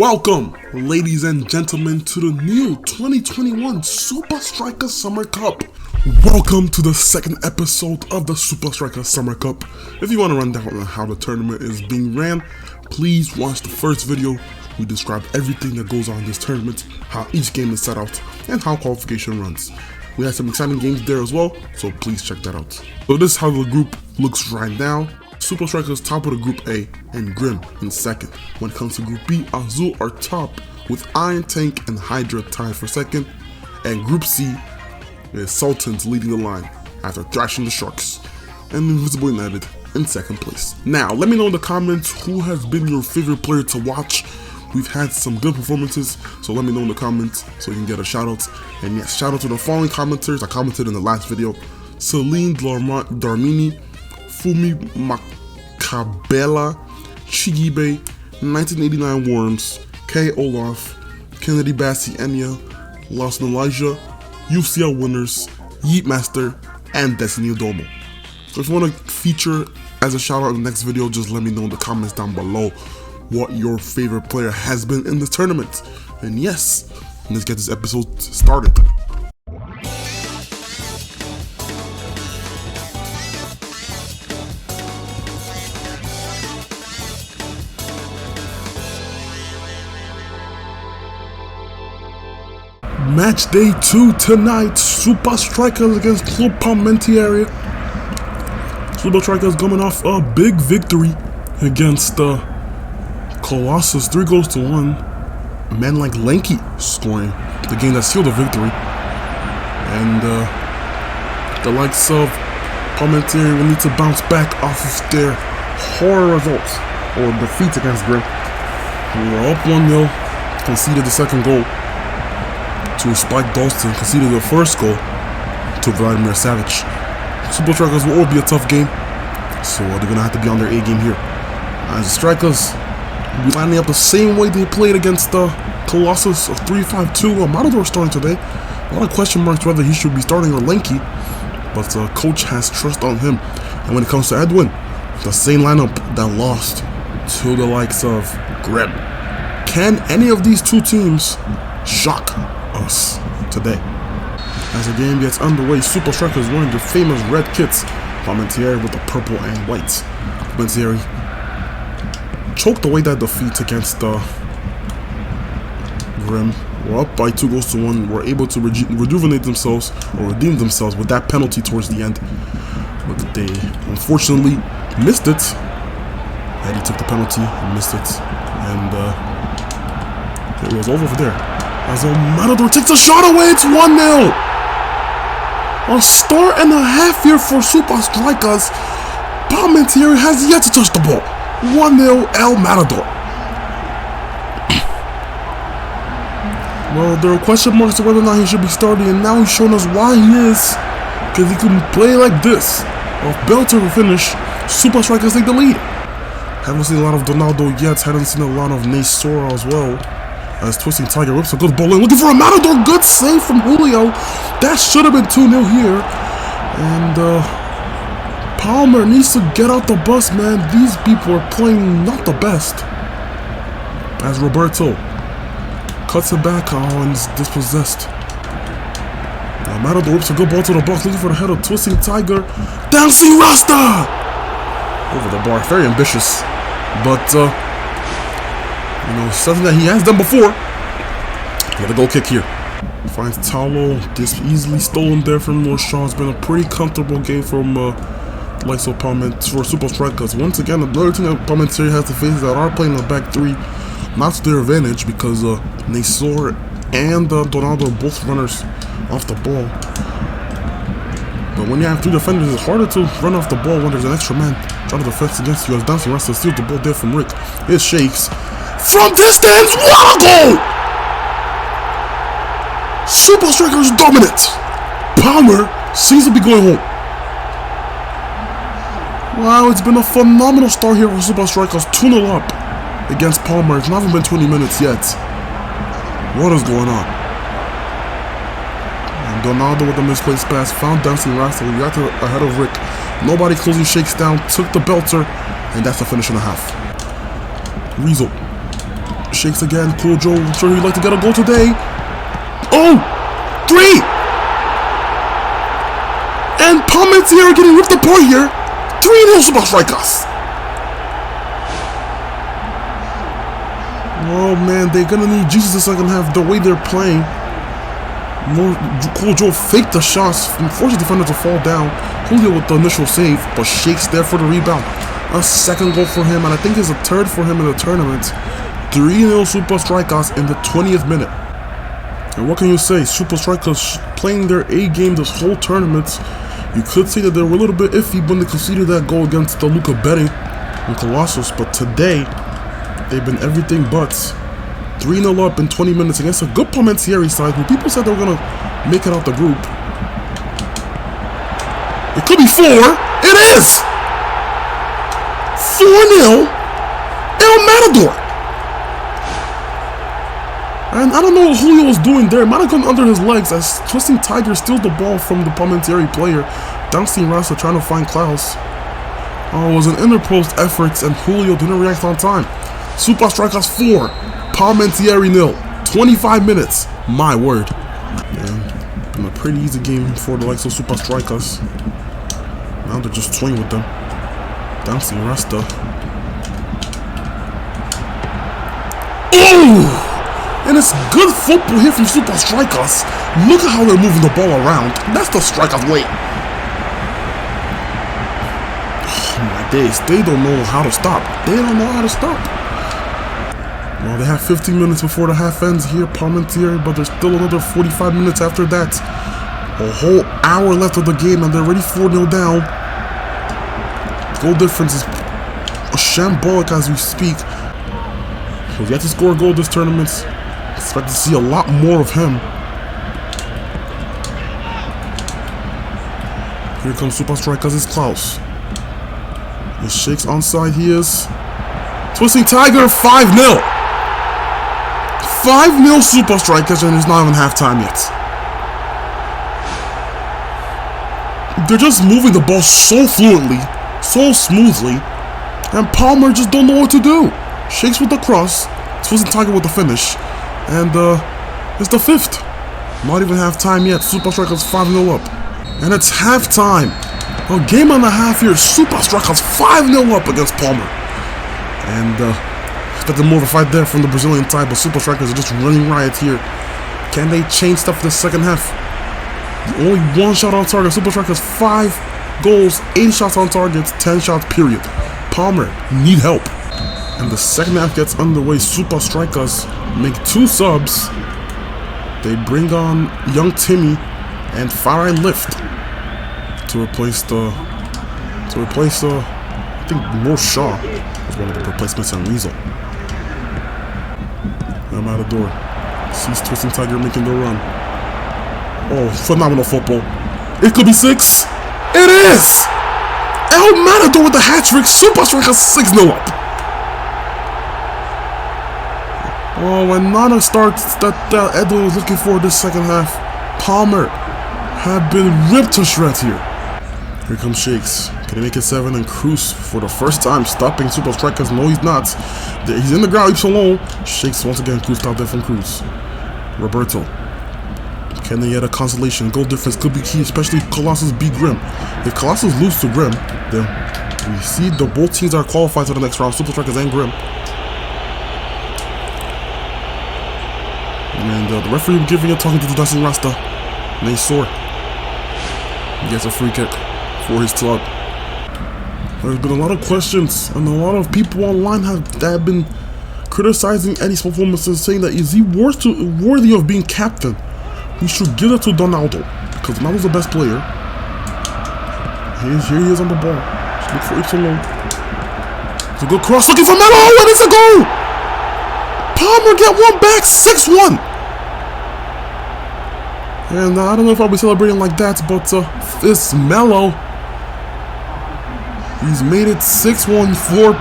Welcome, ladies and gentlemen, to the new 2021 SupaStrikas Summer Cup. Welcome to the second episode of the SupaStrikas Summer Cup. If you want to run down on how the tournament is being ran, please watch the first video. We describe everything that goes on in this tournament, how each game is set out, and how qualification runs. We had some exciting games there as well, so please check that out. So this is how the group looks right now. SupaStrikas top of the Group A and Grim in second. When it comes to Group B, Azul are top with Iron Tank and Hydra tied for second. And Group C is Sultans leading the line after thrashing the Sharks. And Invisible United in second place. Now, let me know in the comments who has been your favorite player to watch. We've had some good performances, so let me know in the comments so you can get a shout out. And yes, shout out to the following commenters I commented in the last video: Celine Darmini, Fumi Makabela, Chigibe, 1989 Worms, K. Olaf, Kennedy Bassi Enya, Lost Elijah, UCL Winners, Yeet Master, and Destiny Domo. So if you want to feature as a shout out in the next video, just let me know in the comments down below what your favorite player has been in this tournament. And yes, let's get this episode started. Match day 2 tonight, SupaStrikas against Club Palmentieri. SupaStrikas coming off a big victory against Colossus, 3-1. Men like Lanky scoring the game that sealed the victory. And the likes of Palmentieri will need to bounce back off of their horror results or defeats against Grim. We were up 1-0, conceded the second goal to Spike Dalston, conceded the first goal to Vladimir Savage. SupaStrikas will all be a tough game, so they're going to have to be on their A game here. As the Strikers will be lining up the same way they played against the Colossus of 3-5-2. Matador starting today. A lot of question marks whether he should be starting or Lanky, but the coach has trust on him. And when it comes to Edwin, the same lineup that lost to the likes of Grim. Can any of these two teams shock us today? As the game gets underway, SupaStrikas wearing the famous red kits, Palmentieri with the purple and white. Palmentieri choked away that defeat against Grim. We're up by 2-1. We're able to rejuvenate themselves or redeem themselves with that penalty towards the end, but they unfortunately missed it. Eddie took the penalty and missed it, and it was over there. As Matador takes a shot away, it's 1-0. A star and a half here for SupaStrikas. Palmentieri has yet to touch the ball. 1-0 El Matador. Well, there are question marks to whether or not he should be starting, and now he's shown us why he is. Because he couldn't play like this. Off Belter to finish, SupaStrikas take the lead. Haven't seen a lot of Donaldo yet, hadn't seen a lot of Naysora as well. As Twisting Tiger whips a good ball in, looking for a Matador, good save from Julio. That should have been 2-0 here. And Palmer needs to get out the bus, man. These people are playing not the best. As Roberto cuts it back and is dispossessed. Matador whips a good ball to the box, looking for the head of Twisting Tiger. Dancing Rasta! Over the bar, very ambitious. But something that he has done before. Get a goal kick here. Finds Talo. This easily stolen there from Shaw. It's been a pretty comfortable game from likes of for SupaStrikas. Once again, another thing that Palmentieri has to face is that are playing the back three, not to their advantage, because Naysor and Donaldo are both runners off the ball. But when you have three defenders, it's harder to run off the ball when there's an extra man trying to defend against you. As Dancing Rasta steals the ball there from Rick. It shakes. From distance, what a goal! SupaStrikas dominant. Palmer seems to be going home. Wow, it's been a phenomenal start here for SupaStrikas. 2-0 up against Palmer. It's not even been 20 minutes yet. What is going on? And Donaldo with the misplaced pass found Dancing Rasta. We got ahead of Rick. Nobody closing shakes down. Took the belter, and that's the finish and a half. Rizzo Shakes again. Cool Joe. I'm sure he'd like to get a goal today. Oh! 3! And Palmentieri getting ripped apart here. 3-0 SupaStrikas. Oh man, they're gonna need Jesus the second half the way they're playing. Cool Joe faked the shots and forced the defender to fall down. Julio with the initial save, but Shakes there for the rebound. A second goal for him, and I think it's a third for him in the tournament. 3-0 SupaStrikas in the 20th minute. And what can you say? SupaStrikas playing their A game this whole tournament. You could say that they were a little bit iffy when they conceded that goal against the Luca Berry and Colossus, but today they've been everything but. 3-0 up in 20 minutes against a good Palmentieri side who people said they were going to make it out the group. It could be 4. It is! 4-0 El Matador. And I don't know what Julio was doing there. It might have gone under his legs as Twisting Tiger steals the ball from the Palmentieri player. Bouncing Rasta trying to find Klaus. Oh, it was an interpost effort and Julio didn't react on time. SupaStrikas 4, Palmentieri 0. 25 minutes. My word. And a pretty easy game for the likes of SupaStrikas. Now they're just toying with them. Bouncing Rasta. Oh! And it's good football here from SupaStrikas. Look at how they're moving the ball around. That's the Strikers way. Oh my days, they don't know how to stop. They don't know how to stop. Well, they have 15 minutes before the half ends here, Palmentieri, but there's still another 45 minutes after that. A whole hour left of the game, and they're already 4-0 down. Goal difference is shambolic as we speak. We've yet to score a goal this tournament. Expect to see a lot more of him. Here comes SupaStrikas, it's Klaus. He Shakes onside, he is. Twisting Tiger, 5-0. 5-0 SupaStrikas, and it's not even halftime yet. They're just moving the ball so fluently, so smoothly, and Palmer just don't know what to do. Shakes with the cross, Twisting Tiger with the finish. And it's the 5th. Not even half time yet. SupaStrikas 5-0 up. And it's halftime. A game and a half here. SupaStrikas 5-0 up against Palmer. And expected more of a fight there from the Brazilian side, but SupaStrikas are just running riot here. Can they change stuff for the second half? Only 1 shot on target. SupaStrikas 5 goals, 8 shots on target, 10 shots period. Palmer need help. And the second half gets underway. SupaStrikas make 2 subs. They bring on young Timmy and Farai Lift to replace I think Mo Shaw was one of the replacements on Weasel. I'm out of door. Sees Twisting Tiger making the run. Oh, phenomenal football. It could be 6. It is! El Matador with the hat-trick. SupaStrikas 6-0 up. Oh, and not a start that Edwin was looking for this second half. Palmer had been ripped to shreds here. Here comes Shakes. Can he make it 7 and Cruz for the first time stopping SupaStrikas? No, he's not. He's in the ground, he's alone. Shakes once again. Cruz stopped there from Cruz. Roberto. Can they get a consolation? Goal difference could be key, especially if Colossus beat Grim. If Colossus lose to Grim, then we see the both teams are qualified to the next round, SupaStrikas and Grim. And the referee will giving a talking to Dustin Rasta. Named Sore. He gets a free kick for his club. There's been a lot of questions, and a lot of people online have been criticizing Eddie's performances, saying that is he worthy of being captain? We should give it to Donaldo, because Donaldo's the best player. Here he is on the ball. Just look for Ypsilon. It's a good cross, looking for Melo, and it's a goal! Palmer get one back, 6-1. And I don't know if I'll be celebrating like that, but it's Melo. He's made it 6-1 for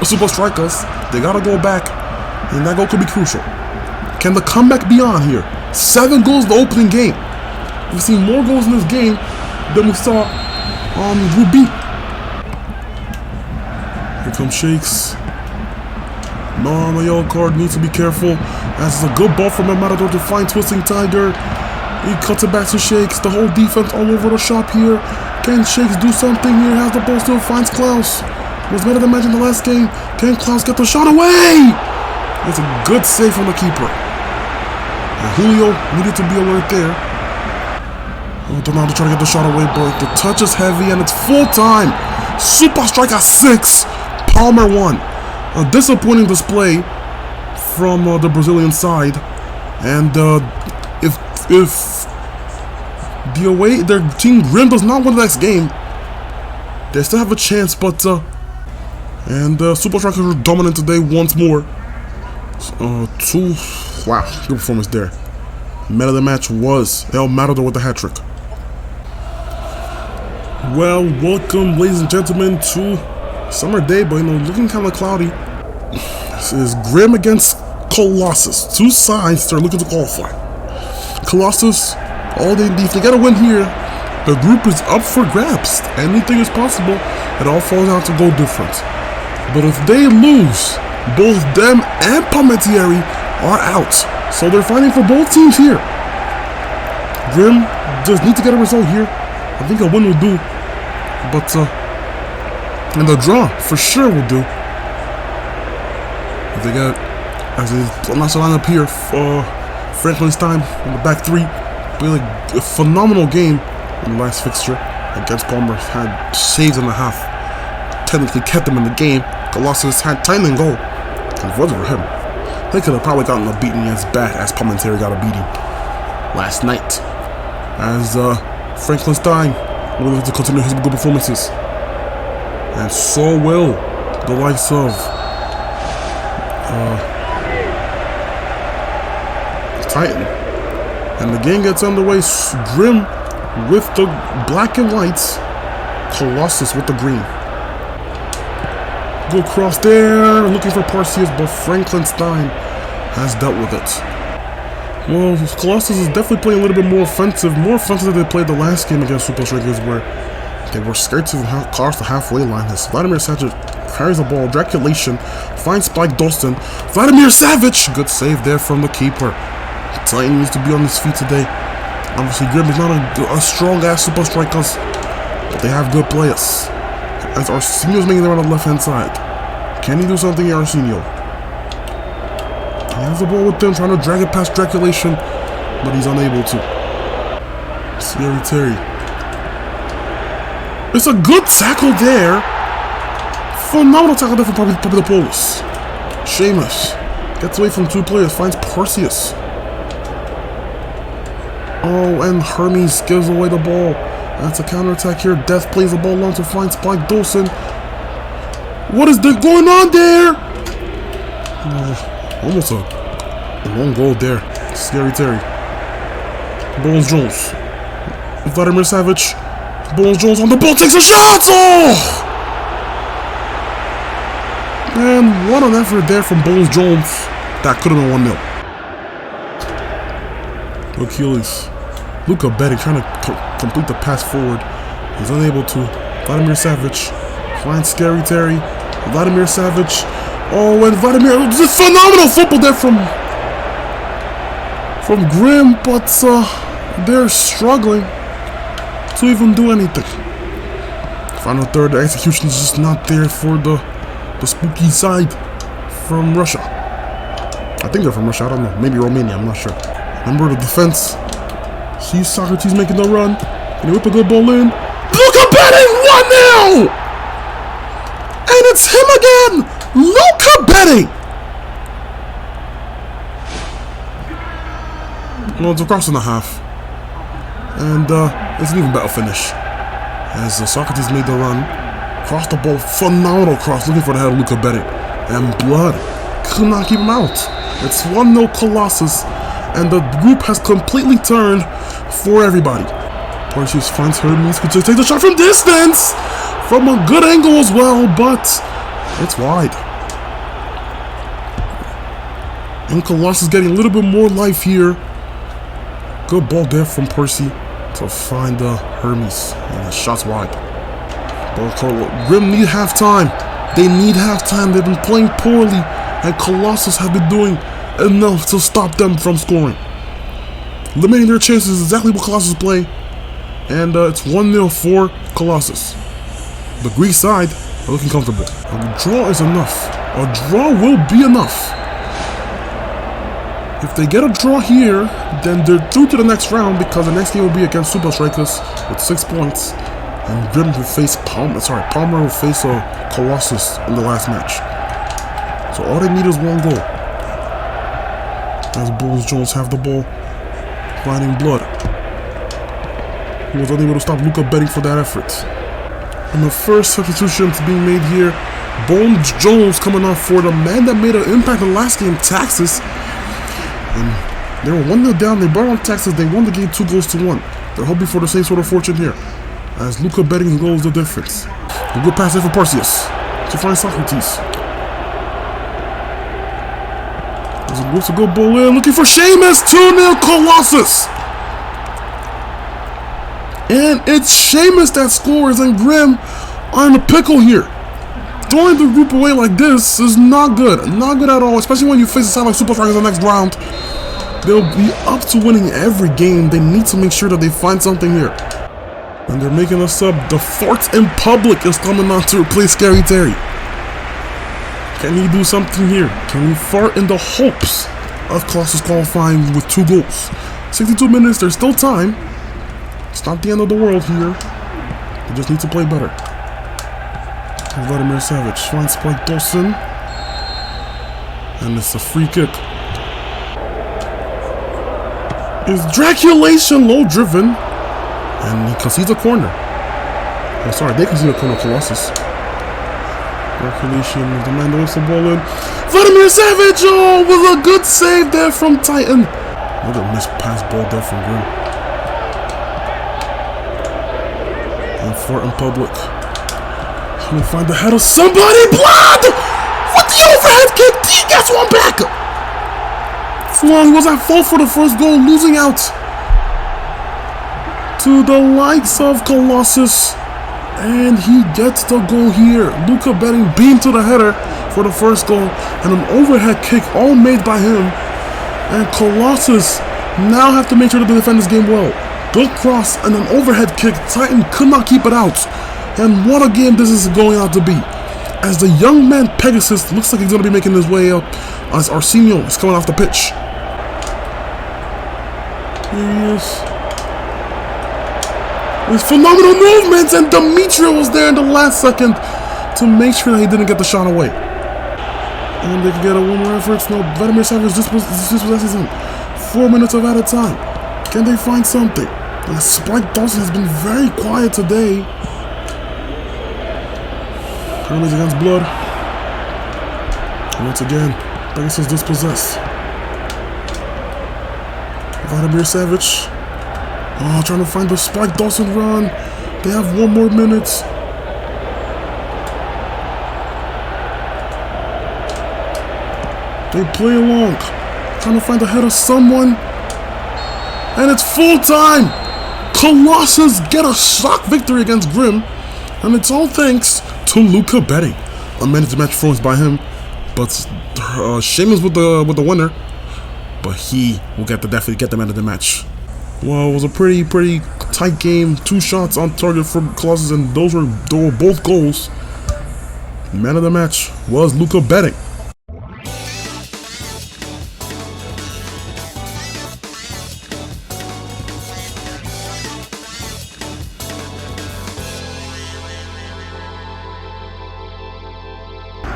SupaStrikas. They gotta go back, and that goal could be crucial. Can the comeback be on here? 7 goals in the opening game. We've seen more goals in this game than we saw on Group B. Here comes Shakes. No, the yellow card needs to be careful. As it's a good ball from Matador to find Twisting Tiger. He cuts it back to Shakes. The whole defense all over the shop here. Can Shakes do something here? Has the ball, still finds Klaus. Was better than Match in the last game. Can Klaus get the shot away? It's a good save from the keeper. And Julio needed to be alert there. Oh, Donaldo trying to get the shot away, but the touch is heavy and it's full time. SupaStrikas 6, Palmer 1. A disappointing display from the Brazilian side. And if their team Grim does not win the next game, they still have a chance, but SupaStrikas were dominant today once more. Wow, good performance there. Man of the match was El Matador with the hat-trick. Well, welcome, ladies and gentlemen, to Summer Day, but looking kind of cloudy. This is Grim against Colossus. Two sides that are looking to qualify. Colossus, if they get a win here, the group is up for grabs. Anything is possible. It all falls down to goal difference. But if they lose, both them and Palmetieri are out. So they're fighting for both teams here. Grim just need to get a result here. I think a win will do. But and the draw for sure will do. If they get, as a nice lineup here, Franklin's time in the back three. Played a phenomenal game in the last fixture against Palmer. Had saves and a half. Technically kept them in the game. Colossus had time and goal. If it wasn't for him, they could have probably gotten a beating as bad as Palmetieri got a beating last night. As Franklin's time will to continue his good performances. And so will the likes of Titan. And the game gets underway. Grim with the black and whites. Colossus with the green. Go cross there, looking for Parseus, but Frankenstein has dealt with it. Well, Colossus is definitely playing a little bit more offensive than they played the last game against SupaStrikas, where they were scared to cross the halfway line. As Vladimir Savage carries the ball, draculation, finds Spike Dolston. Vladimir Savage, good save there from the keeper. Titan needs to be on his feet today. Obviously, Grim is not a strong-ass SupaStrikas, but they have good players. As Arsenio's making it on the left-hand side. Can he do something here, Arsenio? He has the ball with him, trying to drag it past Draculation, but he's unable to. Scary Terry. It's a good tackle there. Phenomenal tackle there from Papadopoulos. Seamus gets away from two players, finds Parseus. Oh, and Hermes gives away the ball. That's a counterattack here. Death plays the ball long to find Spike Dolson. What is going on there? Oh, almost a long goal there. Scary Terry. Bones Jones. Vladimir Savage. Bones Jones on the ball, takes a shot! Oh! And what an effort there from Bones Jones. That could have been 1-0. Achilles. Luca Betty trying to complete the pass forward. He's unable to. Vladimir Savage finds Scary Terry. Vladimir Savage. Oh, and Vladimir. Just phenomenal football there from Grim, but they're struggling to even do anything. Final third, the execution is just not there for the spooky side from Russia. I think they're from Russia, I don't know. Maybe Romania, I'm not sure. Remember the defense. See Socrates making the run. And they whip a good ball in. Luca Betting 1-0! And it's him again! Luca Betting! Well, it's a cross and a half. And it's an even better finish. As Socrates made the run. Crossed the ball. Phenomenal cross. Looking for the head of Luca Betting. And Blood could not keep him out. It's 1-0 Colossus. And the group has completely turned for everybody. Parseus finds Hermes, could just take the shot from distance! From a good angle as well, but it's wide. And Colossus getting a little bit more life here. Good ball there from Percy to find Hermes. And the shot's wide. But Grim need halftime. They need halftime. They've been playing poorly and Colossus have been doing enough to stop them from scoring. Limiting their chances is exactly what Colossus play, and it's 1-0 for Colossus. The Greek side are looking comfortable. A draw is enough. A draw will be enough. If they get a draw here, then they're through to the next round, because the next game will be against SupaStrikas with 6 points, and Grim will face Palmer will face Colossus in the last match. So all they need is 1 goal. As Bulls Jones have the ball, finding blood. He was unable to stop Luca betting for that effort. And the first substitution being made here, Bones Jones coming off for the man that made an impact in the last game, Taxis. And they were 1-0 down, they brought on Texas, they won the game 2-1. They're hoping for the same sort of fortune here, as Luca betting goes the difference. A good pass there for Parcius to find Socrates. There's a good ball in, looking for Seamus, 2-0 Colossus! And it's Seamus that scores, and Grim are in a pickle here. Throwing the group away like this is not good. Not good at all, especially when you face a side like SupaStrikas in the next round. They'll be up to winning every game. They need to make sure that they find something here. And they're making a sub. The Fort in Public is coming on to replace Scary Terry. Can he do something here? Can he fart in the hopes of Colossus qualifying with 2 goals? 62 minutes, there's still time. It's not the end of the world here. They just need to play better. Vladimir Savage finds Spike Dawson, and it's a free kick. Is Draculation low driven, and he concedes a corner. Oh, sorry, they concede a corner, Colossus. Draculation is the man that whips the ball in. Vladimir Savage, oh, with a good save there from Titan. Another missed pass ball there from Grim. And Fort in Public. Trying to find the head of somebody. Blood! What the overhead kick? He gets one back. He was at fault for the first goal, losing out to the likes of Colossus. And he gets the goal here. Luca betting beam to the header for the first goal. And an overhead kick all made by him. And Colossus now have to make sure that they defend this game well. Good cross and an overhead kick. Titan could not keep it out. And what a game this is going out to be. As the young man Pegasus looks like he's going to be making his way up, as Arsenio is coming off the pitch. Here he is. With phenomenal movements, and Demetrio was there in the last second to make sure that he didn't get the shot away. And they can get a 1 more effort. No, Vladimir Savage dispossesses him. 4 minutes of added time. Can they find something? And Spike Dawson has been very quiet today. Enemies against blood. And once again, Pegasus dispossessed. Vladimir Savage. Oh, trying to find the Spike Dawson run. They have 1 more minute. They play along. Trying to find the head of someone. And it's full time. Colossus get a shock victory against Grim. And it's all thanks to Luca betting. A man of the match performance by him, but Seamus with the winner. But he will definitely get the man of the match. Well, it was a pretty tight game. 2 shots on target for Colossus, and those were both goals. Man of the match was Luca betting.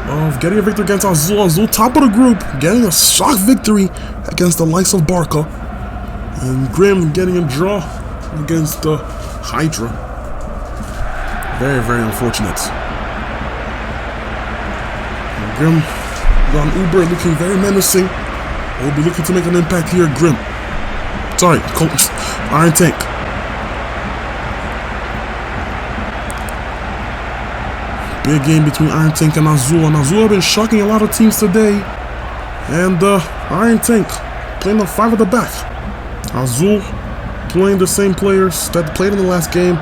Of getting a victory against Azul. Azul top of the group, getting a shock victory against the likes of Barca. And Grim getting a draw against the Hydra. Very, very unfortunate. And Grim on Uber looking very menacing. Will be looking to make an impact here. Grim. Sorry, Iron Tank. Big game between Iron Tank and Azul. And Azul have been shocking a lot of teams today. And Iron Tank playing the 5 at the back. Azul playing the same players that played in the last game.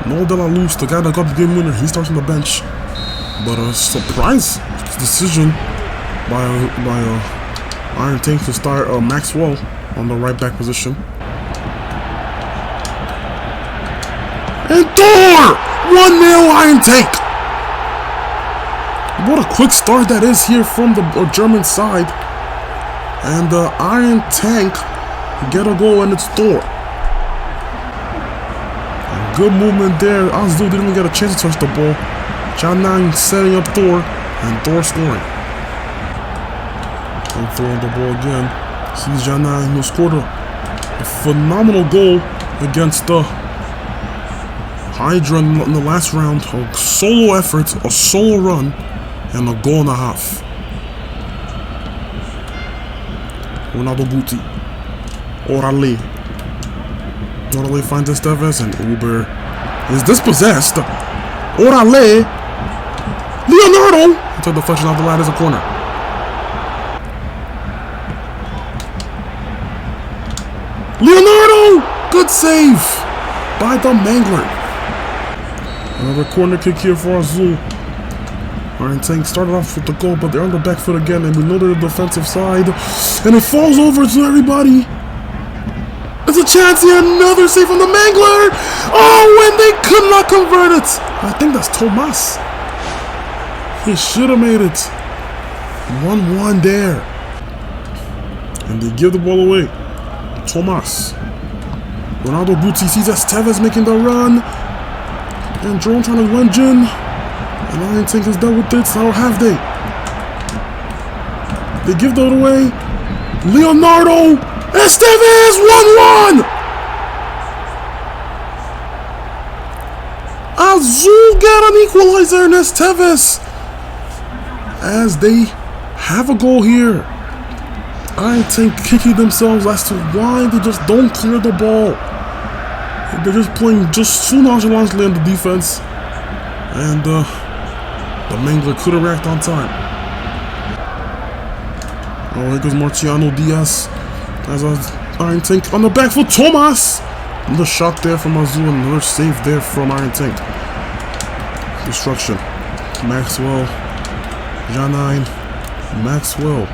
No De La Luz, the guy that got the game winner, he starts on the bench. But a surprise decision by Iron Tank to start Maxwell on the right back position. And Thor! 1-0 Iron Tank! What a quick start that is here from the German side. And Iron Tank get a goal, and it's Thor. And good movement there. Azul didn't even get a chance to touch the ball. John 9 setting up Thor, and Thor scoring. And Thor on the ball again. Sees John 9, who scored a phenomenal goal against the Hydra in the last round. A solo effort, a solo run, and a goal and a half. Ronaldo Guti. Orale. Orale finds Esteves, and Uber is dispossessed. Orale. Leonardo! Until the deflection off the line is a corner. Leonardo! Good save by the Mangler. Another corner kick here for Azul. Iron Tank started off with the goal, but they're on the back foot again, and we know they're the defensive side. And it falls over to everybody. There's a chance here, another save from the Mangler! Oh, and they could not convert it! I think that's Tomas. He should have made it. 1-1 there. And they give the ball away. Tomas. Ronaldo Guti sees Esteves making the run. And Jerome trying to lunge in. And Iron Tank is done with it. So have they? They give that away. Leonardo Esteves 1-1. Azul get an equalizer in Esteves as they have a goal here. Iron Tank kicking themselves as to why they just don't clear the ball. They're just playing just too nonchalantly on the defense, and the Mangler couldn't react on time. Oh, here goes Marciano Diaz as Iron Tank on the back foot. Tomas! Another shot there from Azul, and another save there from Iron Tank. Destruction. Maxwell. Janine. Maxwell.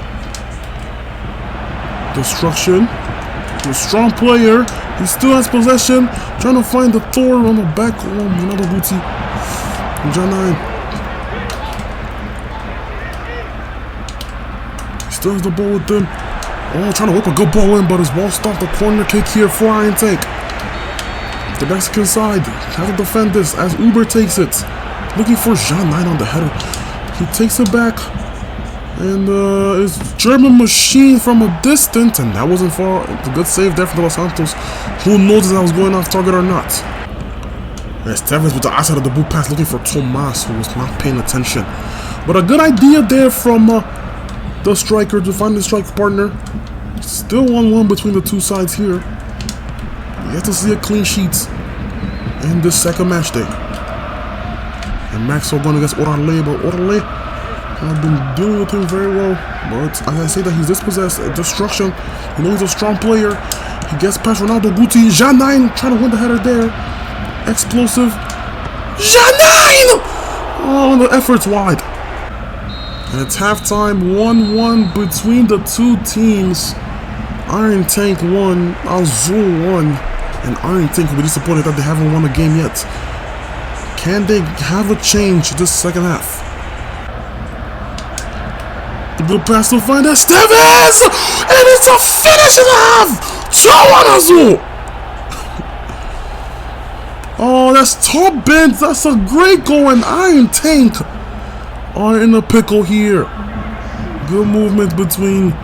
Destruction. A strong player. He still has possession. Trying to find the Thor on the back. Oh, another Guti. Janine. He still has the ball with them. Oh, trying to whip a good ball in, but his ball stopped. The corner kick here for Iron Tank. The Mexican side has to defend this as Uber takes it. Looking for Jean 9 on the header. He takes it back. And it's German machine from a distance, and that wasn't far. A good save there for the Los Santos. Who knows if that was going off target or not? Esteves with the outside of the boot pass looking for Tomas, who was not paying attention. But a good idea there from the striker to find the strike partner. Still 1-1 between the two sides here. You have to see a clean sheet in this second match day. And Maxwell going against Orale, but Orale have been dealing with him very well, but as I say that he's dispossessed, destruction. You know he's a strong player. He gets past Ronaldo Guti. Jean 9 trying to win the header there. Explosive. Jean 9! Oh, the effort's wide. And it's halftime, 1-1 between the two teams. Iron Tank won, Azul won, and Iron Tank will be disappointed that they haven't won a game yet. Can they have a change this second half? The good pass to find Esteves! And it's a finish in half! 2-1 Azul! Oh, that's top bends. That's a great goal, and Iron Tank are in a pickle here. Good movement between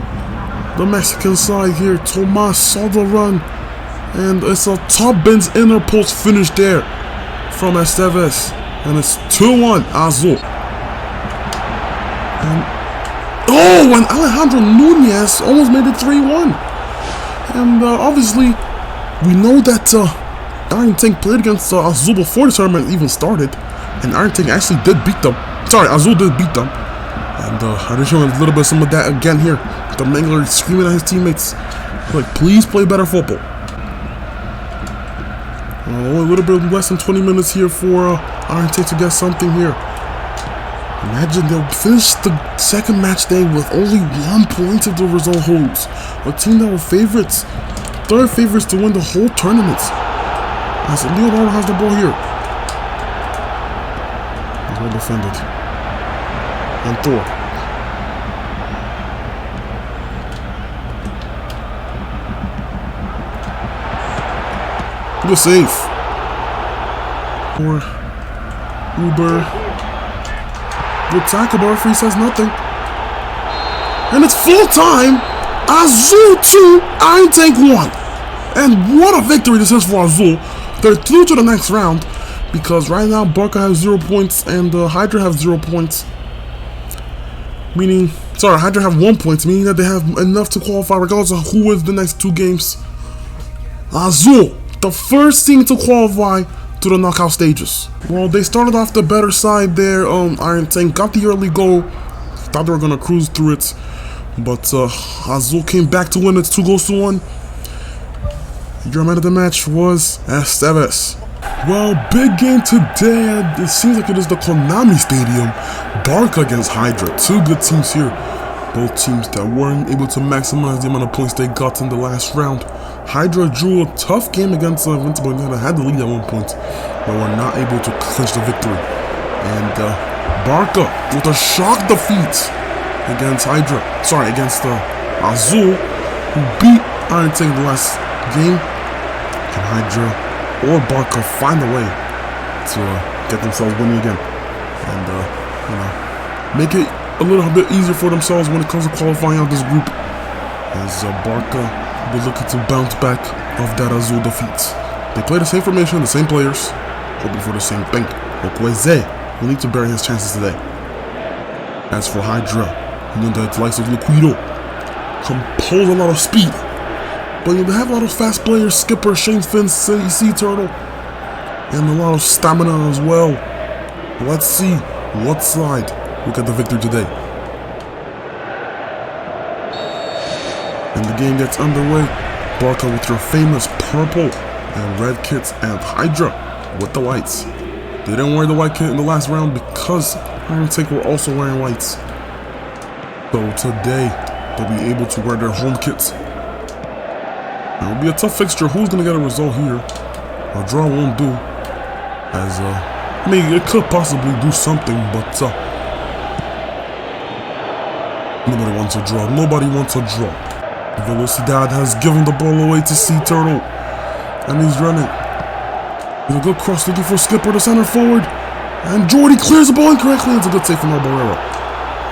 the Mexican side here. Tomas saw the run, and it's a top bends inner post finish there from Esteves, and it's 2-1 Azul. Oh, and Alejandro Nunez almost made it 3-1. And obviously, we know that Iron Tank played against Azul before the tournament even started. And Iron Tank actually did beat them. Sorry, Azul did beat them. And I just showing a little bit of some of that again here. The Mangler screaming at his teammates, like, please play better football. A little bit less than 20 minutes here for Iron Tank to get something here. Imagine they'll finish the second match day with only 1 point if the result holds. A team that were favorites, third favorites to win the whole tournament. As Leonardo has the ball here. He's well defended. And Thor. Good save. Or Uber. Good tackle, but referee says nothing. And it's full time. Azul 2, Iron Tank 1. And what a victory this is for Azul. They're through to the next round because right now Barca has 0 points and Hydra have 0 points. Hydra have 1 point, meaning that they have enough to qualify regardless of who wins the next 2 games. Azul, the first team to qualify to the knockout stages. Well, they started off the better side there. Iron Tank got the early goal. Thought they were gonna cruise through it, but Azul came back to win it 2-1. Your man of the match was Esteves. Well, big game today, and it seems like it is the Konami Stadium. Barca against Hydra, 2 good teams here. Both teams that weren't able to maximize the amount of points they got in the last round. Hydra drew a tough game against Invincible United, had the lead at 1 point, but were not able to clinch the victory. And Barca with a shock defeat against against Azul, who beat Iron Tank the last game. Can Hydra or Barca find a way to get themselves winning again and make it a little bit easier for themselves when it comes to qualifying out this group, as Barca will be looking to bounce back off that Azul defeat. They play the same formation, the same players, hoping for the same thing. Okweze will need to bury his chances today. As for Hydra, you know that the likes of Liquido compose a lot of speed, but they have a lot of fast players, Skipper, Shane Finn, Sea Turtle, and a lot of stamina as well. Let's see what side will get the victory today. And the game gets underway. Barca with your famous purple and red kits, and Hydra with the whites. They didn't wear the white kit in the last round because Iron Tank were also wearing whites. So today, they'll be able to wear their home kits. It'll be a tough fixture. Who's going to get a result here? A draw won't do. As, it could possibly do something, but nobody wants a draw. Nobody wants a draw. Velocidad has given the ball away to Sea Turtle. And he's running. There's a good cross looking for Skipper, the center forward. And Jordy clears the ball incorrectly. It's a good save from Albarrera.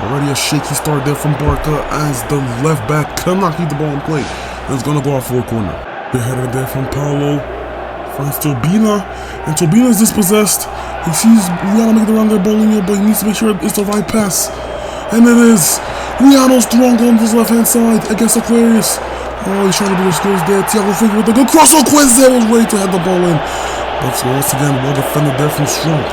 Already a shaky start there from Barca as the left back cannot keep the ball in play. And it's going to go off for a corner. Good header there from Paulo. Finds Turbina. And Turbina is dispossessed. He sees Rihanna making the run there, Bolinho, but he needs to make sure it's the right pass. And it is. Rihanna's strong on his left-hand side against Aquarius. Oh, he's trying to do his skills there. Thiago Finger with a good cross. Okweze was ready to head the ball in. But once again, well defended there from Strong.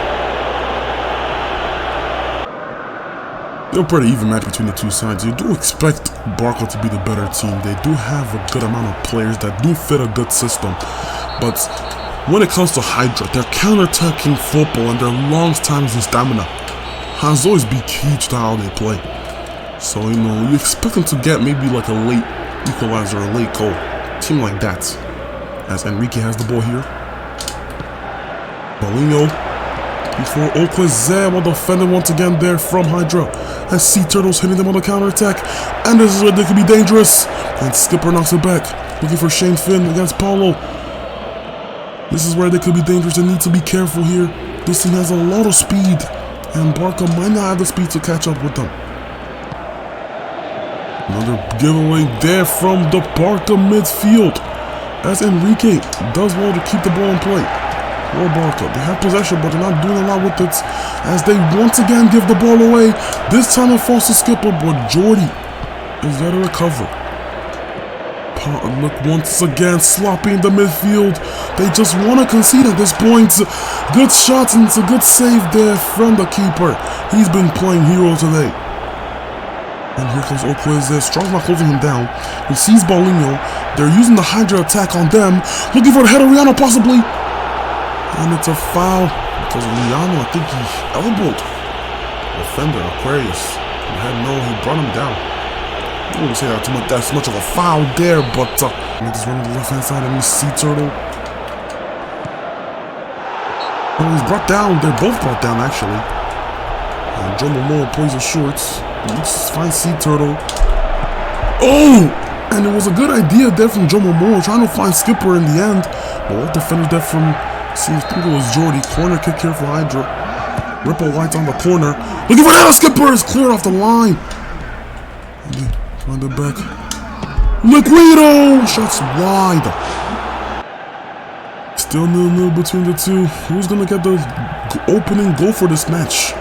They're a pretty even match between the two sides. You do expect Barca to be the better team. They do have a good amount of players that do fit a good system. But when it comes to Hydra, their counter-attacking football and their long times and stamina has always been key to how they play. So, you expect them to get maybe like a late equalizer, a late goal. Team like that. As Enrique has the ball here. Bolinho. Before Okweze, while defending once again there from Hydra. As Sea Turtles hitting them on the counter-attack. And this is where they could be dangerous. And Skipper knocks it back. Looking for Shane Finn against Paulo. This is where they could be dangerous. They need to be careful here. This team has a lot of speed. And Barca might not have the speed to catch up with them. Another giveaway there from the Barca midfield. As Enrique does well to keep the ball in play. For Barca, they have possession, but they're not doing a lot with it. As they once again give the ball away. This time it falls to Skipper, but Jordy is there to recover. Look once again, sloppy in the midfield. They just want to concede at this point. Good shots, and it's a good save there from the keeper. He's been playing hero today. And here comes Okweze. Strong's not closing him down. He sees Bolinho. They're using the Hydra attack on them. Looking for the header, Rihanna possibly. And it's a foul because Rihanna, I think he elbowed or defender, Aquarius. He brought him down. I wouldn't say that's much of a foul there, but just run to the left hand side and Sea Turtle. Oh, he's brought down. They're both brought down actually. And Joe Momoa plays the shorts. Let's find Sea Turtle. Oh! And it was a good idea there from Joe Momoa, trying to find Skipper in the end. But what defended that from, I think it was Jordy. Corner kick here for Hydra. Ripple White's on the corner. Looking for that! Skipper is cleared off the line. Find it back. Liquido! Shots wide. Still 0-0 between the two. Who's gonna get the opening goal for this match?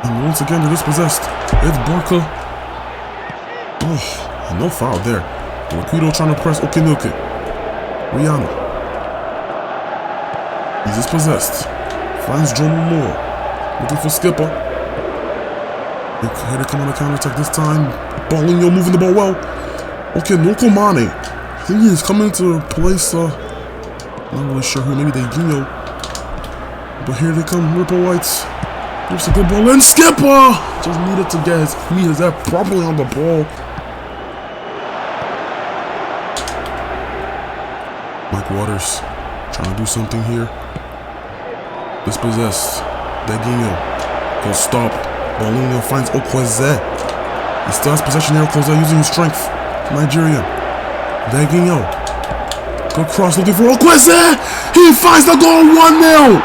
And once again, they're dispossessed. It's Barca. Oh, no foul there. Liquido trying to press Okinoke. Rihanna. He's dispossessed. Finds Joe Momoa. Looking for Skipper. Here they come on the counter-attack this time. Paulinho moving the ball well. Okay, Nokomane. I think he's coming to place, not really sure who, maybe they Gino. But here they come, Ripple Whites. There's a good ball in. Skipper! Just needed to get his head properly on the ball. Mike Waters trying to do something here. Dispossessed. Deguinho goes stop. Paulinho finds Okweze. He still has possession here. Okweze using his strength. Nigerian. Deguinho. Good cross looking for Okweze. He finds the goal. 1-0.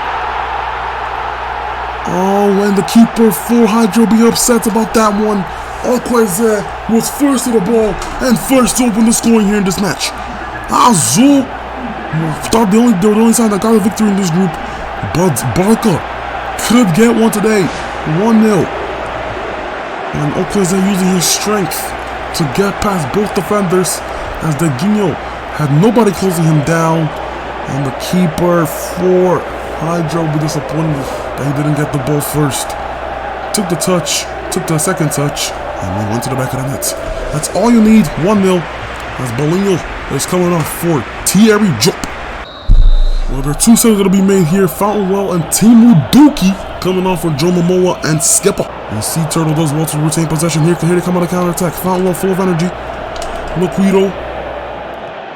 Oh, and the keeper for Hydro be upset about that one. Okweze was first to the ball and first to open the scoring here in this match. Azul thought they were the only side that got a victory in this group, but Barca could get one today. 1-0. And Okweze using his strength to get past both defenders as Deguinho had nobody closing him down. And the keeper for Hydro will be disappointed that he didn't get the ball first. Took the second touch, and we went to the back of the net. That's all you need. 1-0 as Paulinho is coming off for Thierry Jop. Well, there are two saves that'll be made here. Fountainwell and Timu Duki coming off for Joe Momoa and Skipper. And Sea Turtle does well to retain possession here. Here they come on the counter-attack. Fountainwell full of energy. Liquido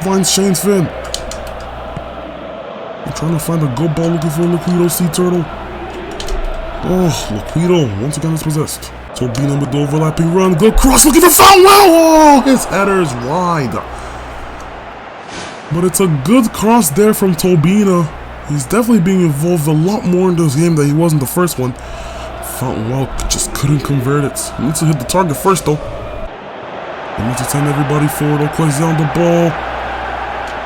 finds Shane's Finn. I'm trying to find a good ball looking for Liquido. Sea Turtle. Oh, Liquido once again is possessed. Tobino with the overlapping run. Good cross looking for Fountainwell. Oh, his header is wide. But it's a good cross there from Tobina. He's definitely being involved a lot more in this game than he was in the first one. Fountainwell just couldn't convert it. He needs to hit the target first though. He needs to send everybody forward. Okweze on the ball.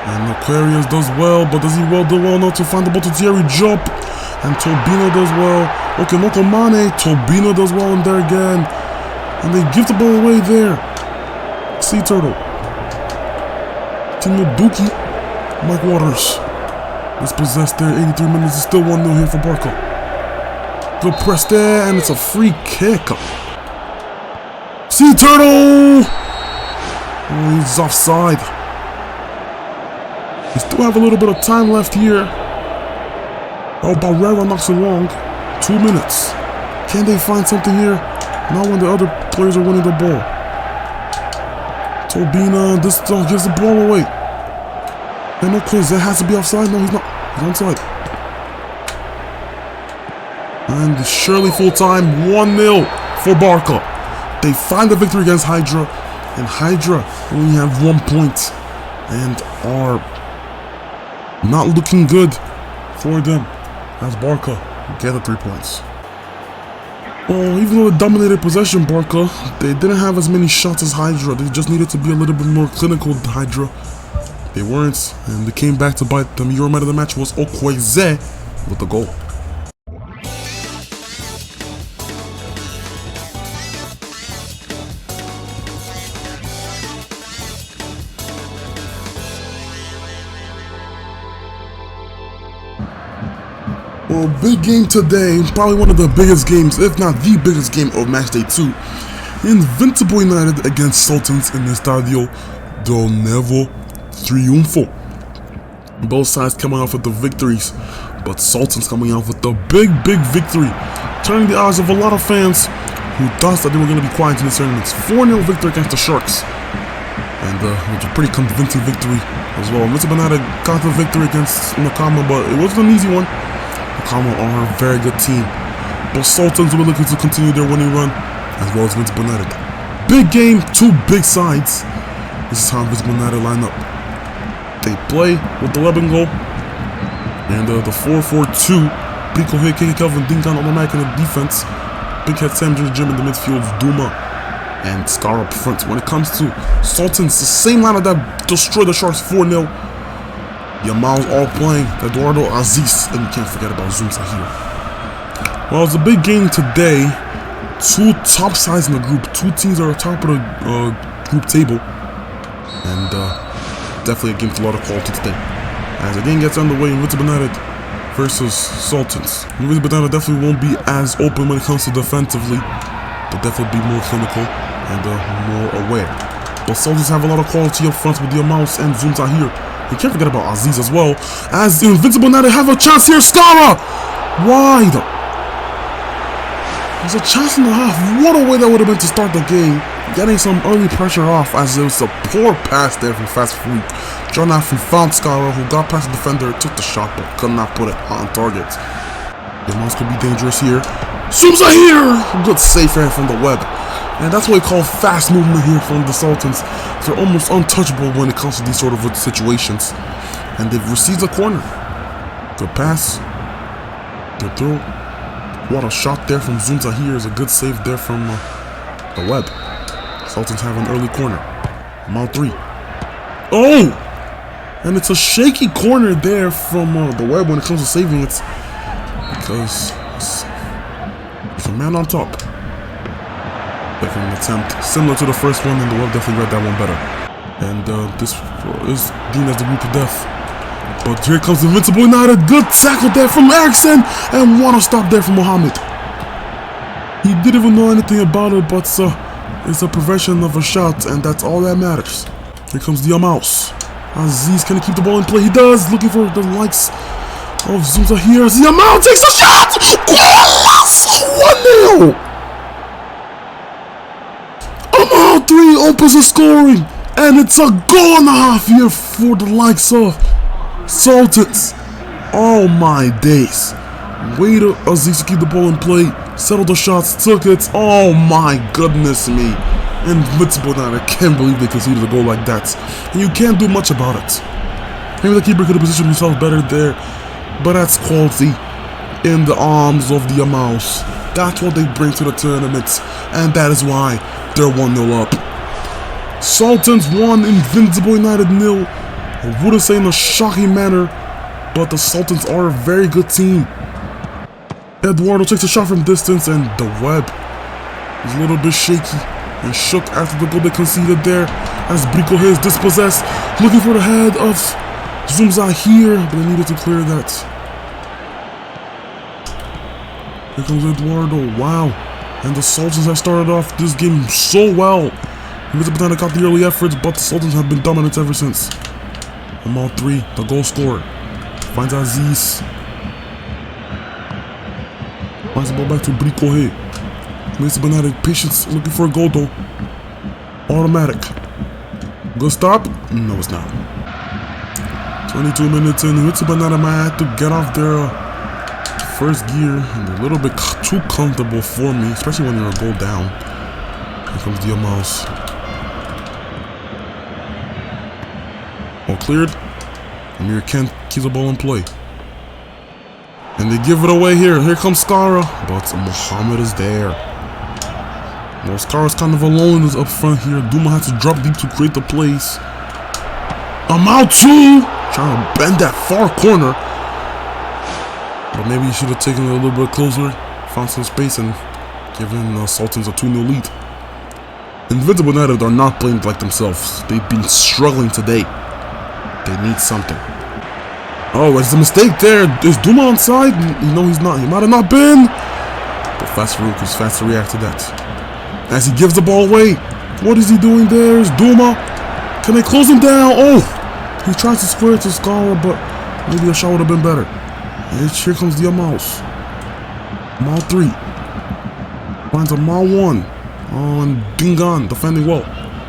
And Aquarius does well, but does he do well enough to find the ball to Thierry Jump? And Tobino does well. Okay, Nokomane. Tobino does well in there again. And they give the ball away there. Sea Turtle. Timo Duki. Mike Waters. Dispossessed there. 83 minutes. It's still 1-0 here for Barca. Good press there, and it's a free kick. Sea Turtle! Oh, he's offside. We still have a little bit of time left here. Oh, Barrera knocks it long. 2 minutes. Can they find something here? Not when the other players are winning the ball. Tobina, this dog gives the ball away. And no quiz, that has to be offside. No, he's not. He's onside. And surely full time, 1-0 for Barca. They find the victory against Hydra. And Hydra only have 1 point. And are not looking good for them as Barca get the 3 points. Well, even though they dominated possession, Barca, they didn't have as many shots as Hydra. They just needed to be a little bit more clinical than Hydra. They weren't, and they came back to bite them. Your man of the match was Okweze with the goal. Well, big game today, probably one of the biggest games, if not the biggest game of Matchday 2. Invincible United against Sultans in the Estadio del Nuevo Triunfo. Both sides coming off with the victories, But Sultans coming out with the big victory, turning the eyes of a lot of fans who thought that they were going to be quiet in this tournament. 4-0 victory against the Sharks. And it was a pretty convincing victory as well. Mr. Banana got the victory against Nakama, but it wasn't an easy one. Nakama are a very good team. But Sultans were looking to continue their winning run, as well as Vince Bernardo. Big game, two big sides. This is how Vince Bernardo line up. They play with the Lebanon goal. And the 4-4-2. Brico Hey, Kiki Kelvin, Dinkan, automatic in the defense. Big head Sam Jim in the midfield, Duma and Scar up front. When it comes to Sultans, the same lineup that destroyed the Sharks 4-0. Yamal's all playing. Eduardo Aziz, and you can't forget about Zumsa here. Well, it's a big game today. Two top sides in the group. Two teams are at the top of the group table. And definitely a game with a lot of quality today. As the game gets underway, Vince Bernardo versus Sultans. Vince Bernardo definitely won't be as open when it comes to defensively, but definitely be more clinical and more aware. But Sultans have a lot of quality up front with the Mouse and Zumsa here. You can't forget about Aziz as well. As Invincible Bernardo have a chance here. Skara! Wide! There's a chance and a half. What a way that would have been to start the game. Getting some early pressure off, as it was a poor pass there from Fast Food. John Affrey found Skara, who got past the defender, took the shot, but could not put it on target. The Mouse could be dangerous here. Zumsa here! Good save here from the web. And that's what we call fast movement here from the Sultans. They're almost untouchable when it comes to these sort of situations. And they've received a corner. Good pass. Good throw. What a shot there from Zumsa here. Is a good save there from the web. Sultans have an early corner. Mount 3. Oh! And it's a shaky corner there from the web when it comes to saving it. Because it's a man on top. Definitely an attempt similar to the first one, and the web definitely read that one better. And this is deemed as the group of death. But here comes Invincible United. Good tackle there from Eriksson. And what a stop there from Mohammed. He didn't even know anything about it, but it's a prevention of a shot, and that's all that matters. Here comes the Mouse. Aziz, can he keep the ball in play? He does. Looking for the likes of Zumsa here. Yamal takes a shot! Goal! 1-0! Amal 3 opens the scoring. And it's a goal and a half here for the likes of Sultans. Oh my days. Waited Aziz to keep the ball in play. Settled the shots, took it. Oh my goodness me. Invincible now. I can't believe they conceded a goal like that. And you can't do much about it. Maybe the keeper could have positioned himself better there. But that's quality in the arms of the Mouse. That's what they bring to the tournament. And that is why they're 1-0 up. Sultans 1, Invincible United 0. I wouldn't say in a shocking manner, but the Sultans are a very good team. Eduardo takes a shot from distance, and the web is a little bit shaky and shook after the goal they conceded there, as Brico is dispossessed, looking for the head of Zumsa here, but they needed to clear that. Here comes Eduardo. Wow. And the Sultans have started off this game so well. Invincible Banana got the early efforts, but the Sultans have been dominant ever since. Amal 3, the goal scorer, finds Aziz. Finds the ball back to Brico Hey. Invincible Banana, patience, looking for a goal though. Automatic. Good stop? No, it's not. 22 minutes in. Invincible Banana might have to get off their first gear. And a little bit too comfortable for me, especially when you're a goal down. Here comes the Mouse. All cleared. Amir Kent keeps the ball in play. And they give it away here. Here comes Skara. But Mohammed is there. Well, Skara's kind of alone is up front here. Duma has to drop deep to create the plays. Amal 2! Trying to bend that far corner. But maybe he should have taken it a little bit closer. Found some space and given Sultans a 2-0 lead. Invincible United are not playing like themselves. They've been struggling today. They need something. Oh, it's a mistake there. Is Duma onside? No, he's not. He might have not been. But Fastarouk is fast to react to that. As he gives the ball away. What is he doing there? Is Duma? Can they close him down? Oh! He tries to square it to Skara, but maybe a shot would have been better. And here comes the Amals. Amal 3. Finds Amal 1. Oh, and Dingan defending well.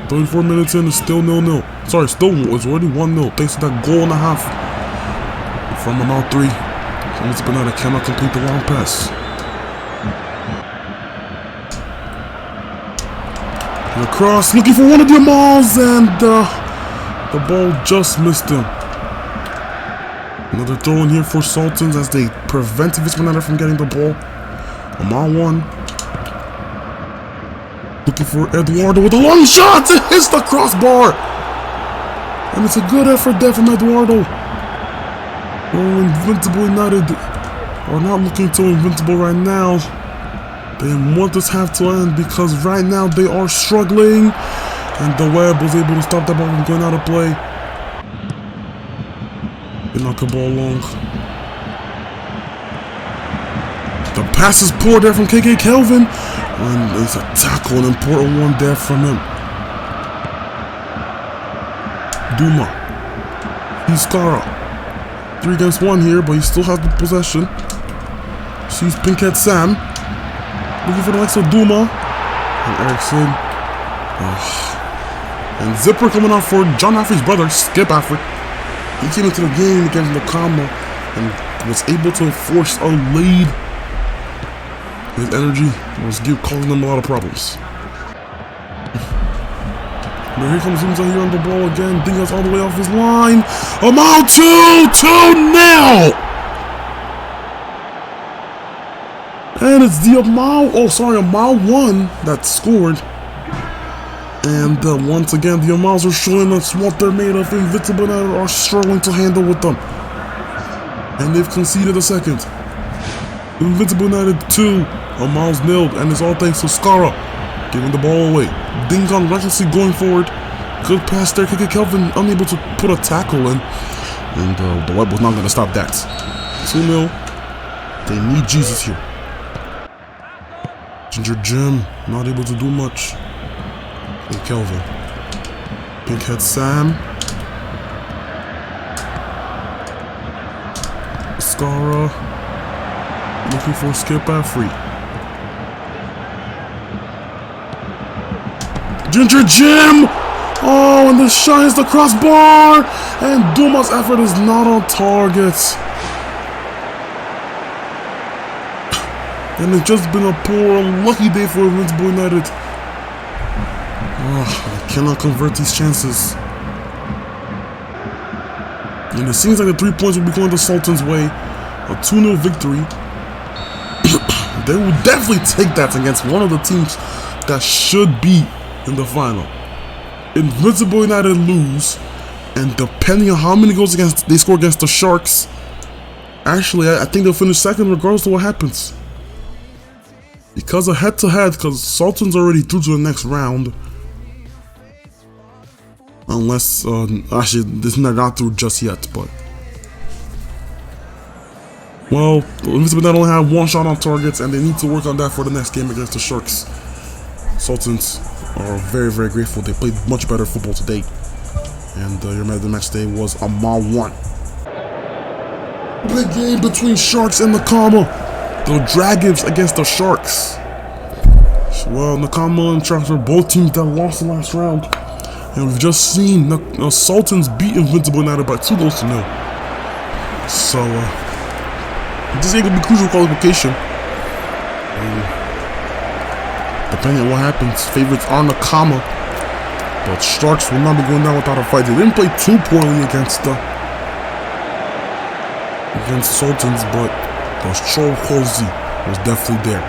34 minutes in, it's still 0-0. Sorry, still it's already 1-0 thanks to that goal and a half from Amal 3. Someone's banana cannot complete the long pass. And across, looking for one of the Amals, and the ball just missed him. Another throw in here for Sultans as they prevent Vismanata from getting the ball. Amal 1. Looking for Eduardo with a long shot! It hits the crossbar! And it's a good effort there from Eduardo. Oh, Invincible United are not looking so invincible right now. They want this half to end because right now they are struggling. And the Web was able to stop that ball from going out of play. They knock the ball long. The pass is poor there from KK Kelvin. And it's a tackle, an important one there from him. Duma. He's Skara. 3 against 1 here, but he still has the possession. Sees Pinkhead Sam. Looking for the likes of Duma. And Eriksson. And Zipper coming out for John Affrey's brother, Skip Affrey. He came into the game against Nakama and was able to force a lead. His energy was causing them a lot of problems. Now here comes Zumza here on the ball again. Dingas all the way off his line. Amal 2-0! And it's the Amal 1 that scored. And once again, the Amals are showing us what they're made of. Invincible United are struggling to handle with them. And they've conceded a second. Invincible United 2, Amals 0, and it's all thanks to Skara giving the ball away. Dingon recklessly going forward. Good pass there. KK Kelvin unable to put a tackle in. And the Web was not going to stop that. 2-0. They need Jesus here. Ginger Jim not able to do much. KK Kelvin. Pinkhead Sam. Skara. Looking for Skip Affrey. Ginger Jim! Oh, and this shines the crossbar! And Duma's effort is not on target. And it's just been a poor, unlucky day for Invincible United. They cannot convert these chances. And it seems like the 3 points will be going the Sultans' way. A 2-0 victory. They will definitely take that against one of the teams that should be in the final. Invincible United lose, and depending on how many goals they score against the Sharks, actually I think they'll finish second regardless of what happens. Because of head-to-head, because Sultan's already through to the next round. Unless, actually, they're not through just yet, but... Well, Invincible United only have 1 shot on targets, and they need to work on that for the next game against the Sharks. Sultans are very, very grateful. They played much better football today. And your man of the match day was Amal 1. Big game between Sharks and Nakama. The Dragons against the Sharks. Well, Nakama and Sharks are both teams that lost the last round. And we've just seen the Sultans beat Invincible United by 2-0. So, this ain't gonna be crucial qualification. Depending on what happens, favorites are Nakama, but Sharks will not be going down without a fight. They didn't play too poorly against Sultans, but the Troll Halsey was definitely there.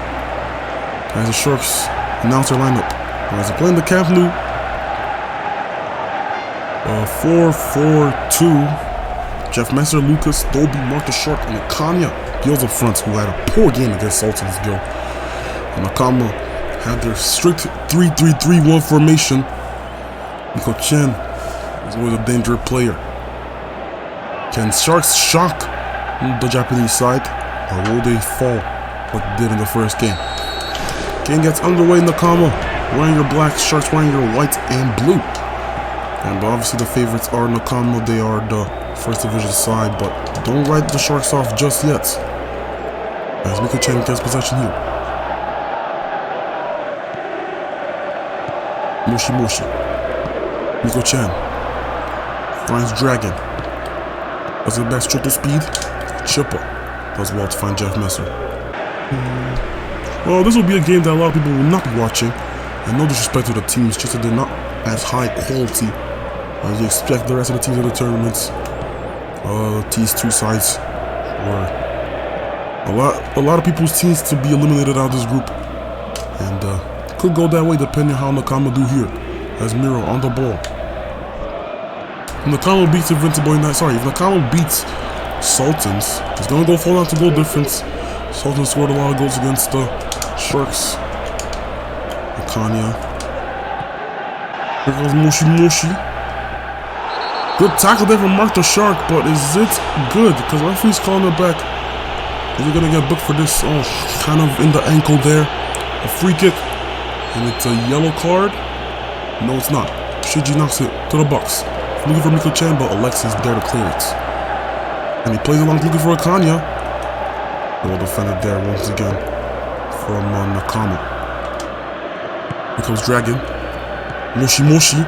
As the Sharks announce their lineup, as they play in the Camp Nou, 4-4-2. Jeff Messer, Lucas, Dolby, Mark the Shark, and Kanya Gil's up front, who had a poor game against Sultans Gil. And Nakama had their strict 3-3-3-1 formation. Nico Chen is always a dangerous player. Can Sharks shock the Japanese side, or will they fall like they did in the first game? Game gets underway. Nakama wearing your black, Sharks wearing your white and blue. And obviously the favorites are Nakama. They are the first division side, but don't write the Sharks off just yet. As Miko Chen gets possession here. Moshi Moshi. Miko Chen finds Dragon. Does it back triple speed? Chipper does well to find Jeff Messer. Well, this will be a game that a lot of people will not be watching. And no disrespect to the teams, just that they're not as high quality as you expect the rest of the teams in the tournaments. These two sides were a lot of people's teams to be eliminated out of this group. And could go that way depending on how Nakama do here. As Miro on the ball. If Nakama beats Invincible in that, if Nakama beats Sultans, it's gonna go 4 to goal difference. Sultans scored a lot of goals against the Sharks. Akanya. Here goes Moshi Moshi. Good tackle there from Mark the Shark, but is it good? Because referee's calling it back. Is he gonna get booked for this? Oh, kind of in the ankle there. A free kick. And it's a yellow card. No, it's not. Shiji knocks it to the box. Looking for Miko Chen, but Alexis there to clear it. And he plays along looking for Akanya. Well defended there once again from Nakama. Here comes Dragon. Moshi Moshi.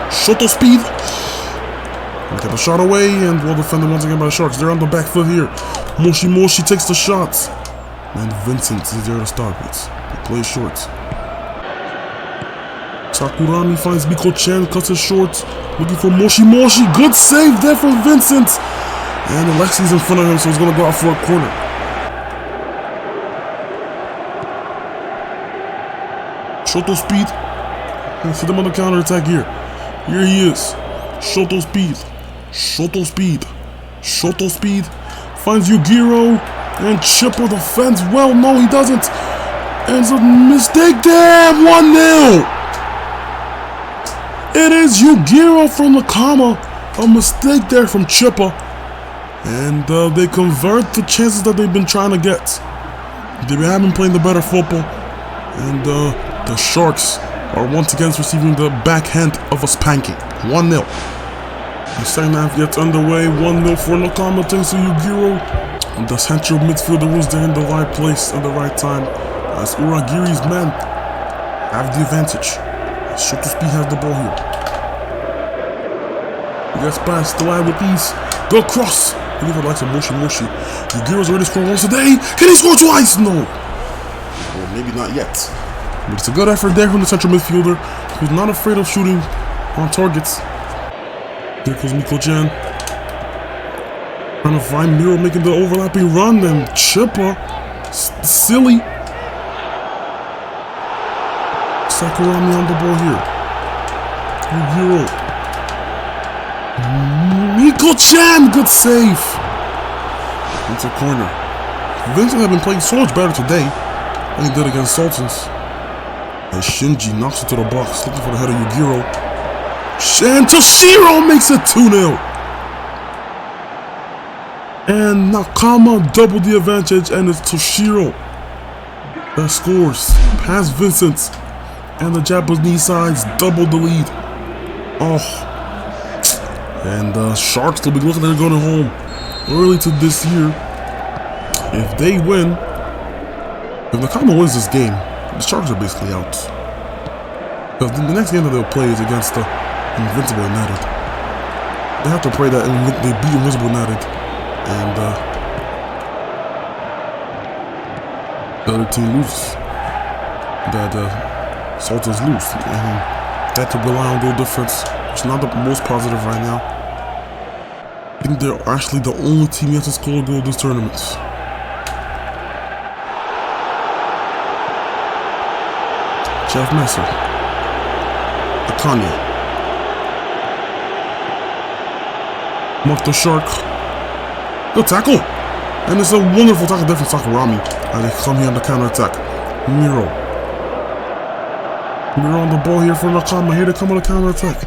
Shoto speed. Get the shot away and well defended once again by the Sharks. They're on the back foot here. Moshi Moshi takes the shots. And Vincent is there to stop it. He plays short. Sakurami finds Miko Chen, cuts it short. Looking for Moshi Moshi. Good save there from Vincent. And Alexi's in front of him, so he's going to go out for a corner. Shoto speed. And see them on the counter attack here. Here he is. Shoto speed. Shoto speed. Shoto speed. Finds Yugiro. And Chipper defends well. No, he doesn't. And it's a mistake there. 1-0. It is Yugiro from Nakama. A mistake there from Chipper. And they convert the chances that they've been trying to get. They have been playing the better football. And the Sharks are once again receiving the backhand of a spanking. 1-0. The second half gets underway. 1-0 for Nakama thanks to Yugiro. And the central midfielder was there in the right place at the right time. As Uragiri's men have the advantage. Shoto Speed has the ball here. He gets past the line with ease. Good cross. Looking for the likes of Moshi Moshi. Yugiro's already scored once today. Can he score twice? No. Well, maybe not yet. But it's a good effort there from the central midfielder, who's not afraid of shooting on targets. There goes Miko Chen. Trying to find Miro making the overlapping run. Then Chipper. Silly. Sakurami on the ball here. Yugiro. Miko Chen. Good save. Into a corner. Vincent had been playing so much better today than he did against Sultans. And Shinji knocks it to the box, looking for the head of Yugiro. And Toshiro makes it 2-0. And Nakama doubled the advantage, and it's Toshiro that scores past Vincent. And the Japanese sides doubled the lead. Oh. And the Sharks will be looking like they're going home early to this year. If they win, if Nakama wins this game, the Sharks are basically out. Because the next game that they'll play is against the Invincible United. They have to pray that they beat Invincible United and the other team loses. That Sultans lose. And they have to rely on goal difference, which is not the most positive right now. I think they're actually the only team yet to score a goal this tournament. Jeff Messer. Akanya. Mark the Shark. Good tackle. And it's a wonderful tackle there from Sakurami as they come here on the counter attack. Miro. Miro on the ball here for Nakama. Here they come on the counter attack.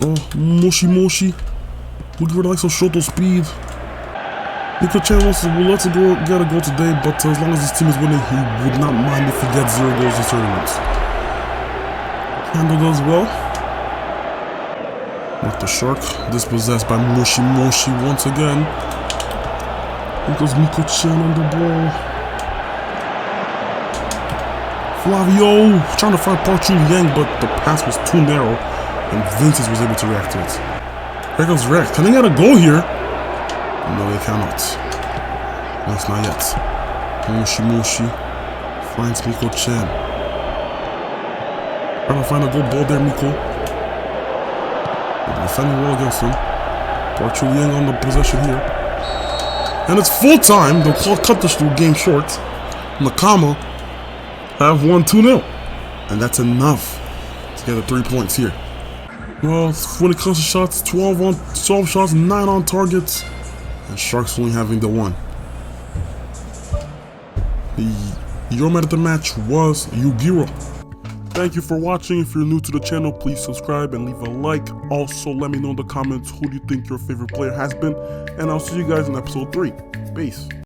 Oh, Moshi Moshi. Looking for the likes of Shoto Speed. Miko Chen wants to get a goal today, but as long as his team is winning, he would not mind if he gets 0 goals this tournament. Handle does well. With the Shark, dispossessed by Moshi once again. Here goes Miko-chan on the ball. Flavio trying to find Park Chu-Yang, but the pass was too narrow, and Vincent was able to react to it. Here goes Rex. Can they get a goal here? No, they cannot. That's not yet. Moshi finds Miko-chan. Trying to find a good ball there, Miko. They're defending well against him. Park Chu-Yang on the possession here. And it's full time. They'll cut this game short. Nakama have won 2-0. And that's enough to get the 3 points here. Well, when it comes to shots, 12 shots, 9 on targets. And Sharks only having the 1. Your man of the match was Yugiro. Thank you for watching. If you're new to the channel, please subscribe and leave a like. Also, let me know in the comments who do you think your favorite player has been. And I'll see you guys in episode 3. Peace.